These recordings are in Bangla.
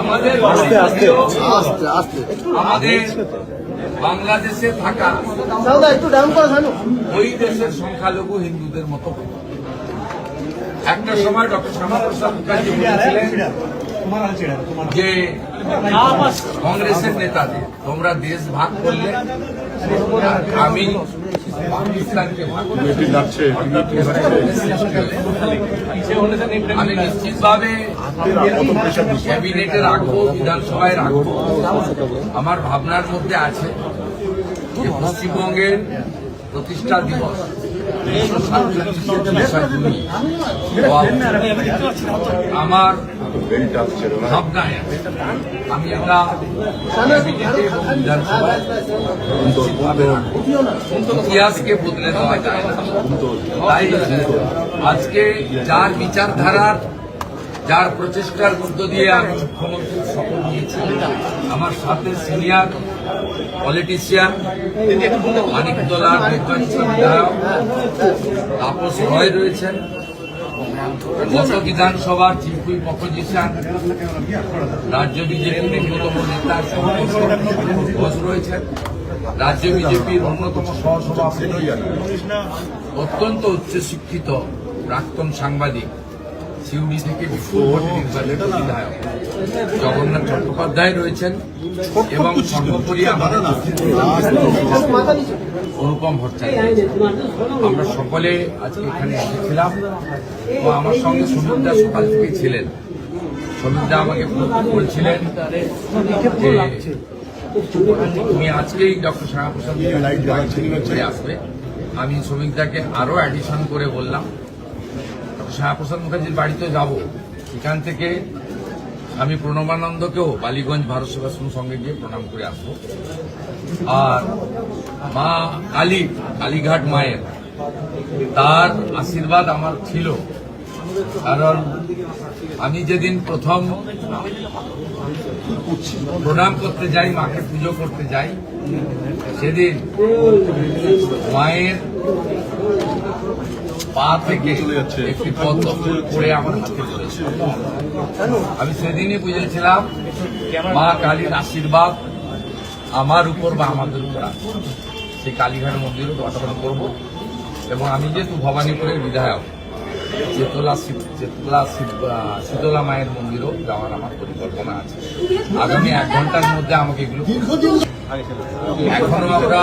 আমাদের আমাদের বাংলাদেশে থাকা ওই দেশের সংখ্যালঘু হিন্দুদের মতো একটা সময় ডক্টর শ্যামাপ্রসাদ মুখার্জি বলেছিলেন যে কংগ্রেসের নেতাদের তোমরা দেশ ভাগ করলে আমি পাকিস্তানকে আমি নিশ্চিতভাবে ক্যাবিনেটে রাখবো, বিধানসভায় রাখবো। আমার ভাবনার মধ্যে আছে যে পশ্চিমবঙ্গের প্রতিষ্ঠা দিবস 1947 আমার ভাবনায় আমি একটা ক্যাবিনেটে এবং বিধানসভায় নিশ্চিতভাবে রাখবো। ইতিহাসকে বদলে দেওয়া যায় না। তাই আজকে যার বিচারধারার যার প্রচেষ্টার মধ্য দিয়ে আমি মুখ্যমন্ত্রীর শপথ নিয়েছি, আমার সাথে সিনিয়র পলিটিশিয়ান মানিকতলার নির্বাচিত বিধায়ক তাপস রয় রয়েছেন, গত বিধানসভার চিফ হুইপ অপোজিশন রাজ্য বিজেপির অন্যতম নেতা ঘোষ রয়েছেন, রাজ্য বিজেপির অন্যতম সহসভাপতি অত্যন্ত উচ্চশিক্ষিত প্রাক্তন সাংবাদিক সিউড়ি থেকে বিপুল ভোটে নির্বাচিত বিধায়ক জগন্নাথ চট্টোপাধ্যায় রয়েছেন এবং সর্বোপরি আমাদের অনুপম ভট্টাচার্য। আমরা সকলে আজকে এখানে এসেছিলাম ও আমার সঙ্গে সুমিতদা সকাল থেকে ছিলেন। সুমিতদা আমাকে বলছিলেন যে তুমি আজকেই ডক্টর শ্যামাপ্রসাদ মুখার্জি আসবে। আমি শ্রমিকদাকে আরো অ্যাডিশন করে বললাম শ্যামাপ্রসাদ মুখার্জির বাড়িতে যাব, এখান থেকে আমি প্রণবানন্দকেও বালিগঞ্জ ভারত সেবাশ্রম সঙ্গে গিয়ে প্রণাম করে আসবো। আর মা কালীঘাট মায়ের তার আশীর্বাদ আমার ছিল, কারণ আমি যেদিন প্রথম প্রণাম করতে যাই, মাকে পুজো করতে যাই, সেদিন মায়ের পা থেকে একটি পদ্ম ফুল পড়ে আমার হাতে পড়েছিল। আমি সেদিনই বুঝেছিলাম মা কালীর আশীর্বাদ আমার উপর বা আমাদের উপর আছে। সেই কালীঘাট মন্দিরও দর্শন করব এবং আমি যেহেতু ভবানীপুরের বিধায়ক, শীতলা মায়ের মন্দিরও যাওয়ার আমার পরিকল্পনা আছে। আগামী 1 ঘন্টার মধ্যে আমাকে এগুলো এখনো আমরা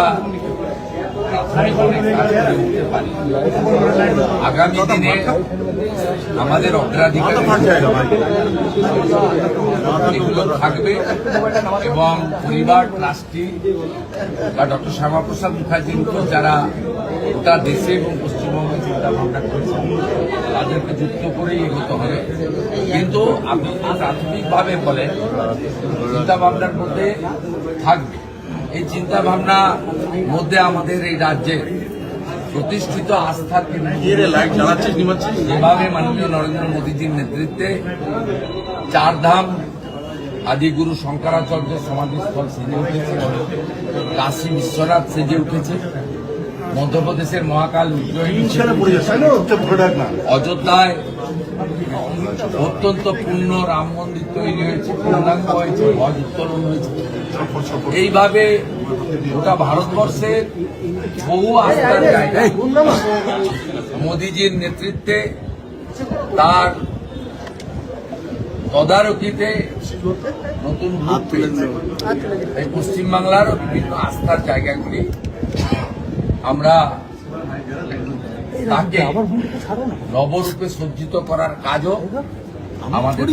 আগামী দিনে আমাদের অগ্রাধিকার এগুলো থাকবে এবং পরিবার ট্রাস্টি বা ডক্টর শ্যামাপ্রসাদ মুখার্জির উপর যারা গোটা দেশে এবং পশ্চিমবঙ্গে চিন্তা ভাবনা করেছেন তাদেরকে যুক্ত করেই এগোতে হবে। কিন্তু আপনি প্রাথমিকভাবে বলেন চিন্তা ভাবনার মধ্যে থাকবে। এই চিন্তা ভাবনার মধ্যে আমাদের এই রাজ্যে প্রতিষ্ঠিত আস্থার যেভাবে মাননীয় নরেন্দ্র মোদীজির নেতৃত্বে 4 ধাম আদিগুরু শঙ্করাচার্যের সমাধিস্থল সেজে উঠেছে, কাশী বিশ্বনাথ সেজে উঠেছে, মধ্যপ্রদেশের মহাকাল উজ্জয়িনী, অযোধ্যায় অত্যন্ত পূর্ণ রাম মন্দির তৈরি হয়েছে, পূর্ণাঙ্গ হয়েছে, ধ্বজ উত্তোলন হয়েছে। এইভাবে গোটা ভারতবর্ষের বহু আস্থার জায়গায় মোদীজির নেতৃত্বে তার তদারকিতে নতুন রূপ পেয়েছে। এই পশ্চিমবাংলারও বিভিন্ন আস্থার জায়গাগুলি আমরা তাকে নবরূপে সজ্জিত করার কাজও আমাদের